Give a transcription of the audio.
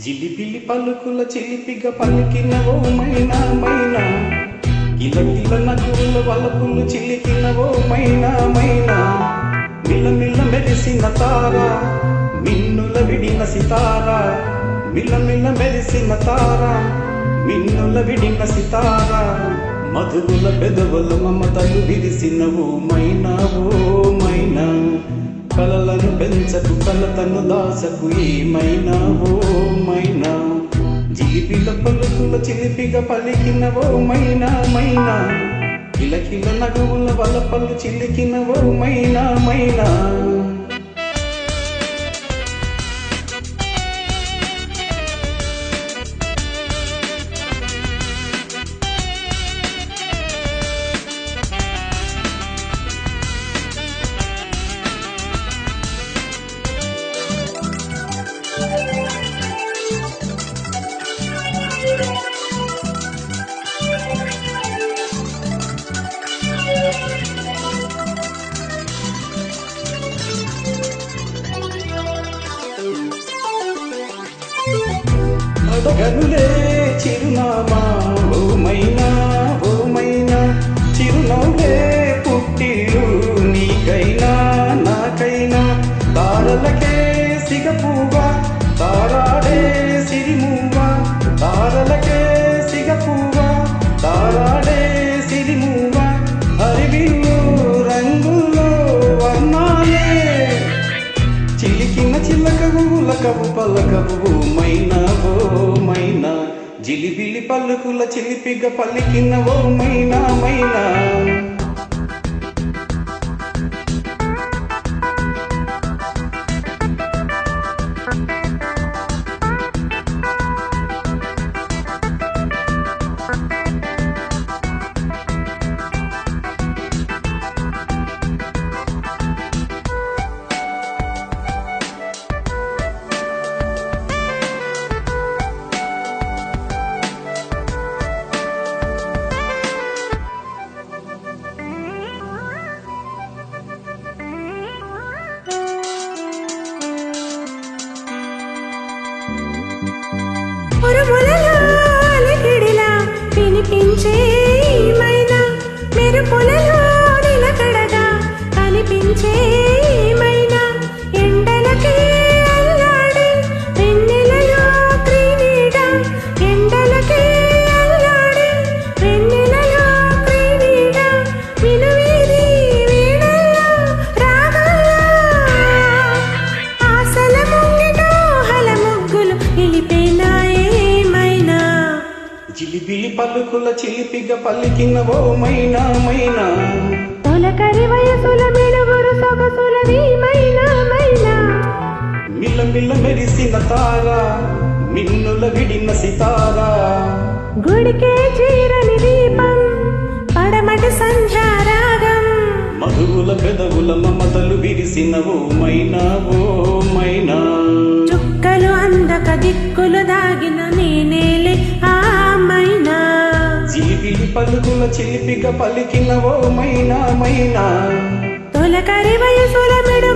జిలిబిలి పలుకుల చిలిపిగా పలికినవో మైనా మైనా, కిలకిల నగుల వలపులు చిలికినవో మైనా మైనా, మిలమిల మెరిసిన తారా మిన్నుల విడిన సితారా, మిలమిల మెరిసిన తారా మిన్నుల విడిన సితారా, మధువుల పెదవుల మమతలు విరిసినవో మైనా ఓ మైనా, కలలను పెంచకు కలతను దాసకు ఏమైనా ఓ మైనా, జిలిబిల పలుకుల చిలిపిగా పలికినవో మైనా మైనా, కిలకిల నగువుల వలపలు చిలికినవో మైనా మైనా. అడగనులే చిరునామా ఓ మైనా ఓ మైనా, చిరునవ్వే పుట్టిరు నీకైనా నాకైనా, తారలకే సిగపువ్వా తారాడే సిరిమువ్వా, తారలకే సిగపువ్వా తారాడే సిరిమువ్వా, హరివిల్లు రంగుల్లో వర్ణాలే చిలికిన చిల్లకవు లకవు పలకవు మైనా ఓ మైనా, జిలిబిలి పలుకుల చిలిపిగా పలికినవో మైనా మైనా. వినిపించే మైనా, మెరుపులలో నిలకడగా కనిపించే మైనా, ఎండలకే అల్లాడే వెన్నెలలో క్రీడ, ఎండలకే అల్లాడే వెన్నెలలో క్రీడ, వినువీధి వీణల్లో రాగాల ఆశల ముంగిట ఊహల ముగ్గులు నిలిపేనాయే మైనా, జిలిబిలి పలుకుల చిలిపిగా పలికినవో మైనా మైనా, తొలకరి వయసుల మెడుగురు సొగసులది మైనా మైనా, మిలమిల మెరిసిన తారా మిన్నుల విడిన సితారా, గుడికే చీరని దీపం పడమటి సంధ్యారాగం, మధువుల పెదవుల మమతలు విరిసినవో మైనా ఓ మైనా, చుక్కలు అందక దిక్కులు దాగిన నేనేలే ఆ మైనా, జిలిబిలి పలుకుల చిలిపిగా పలికినవో మైనా మైనా, తొలకరి వయసుల మెడు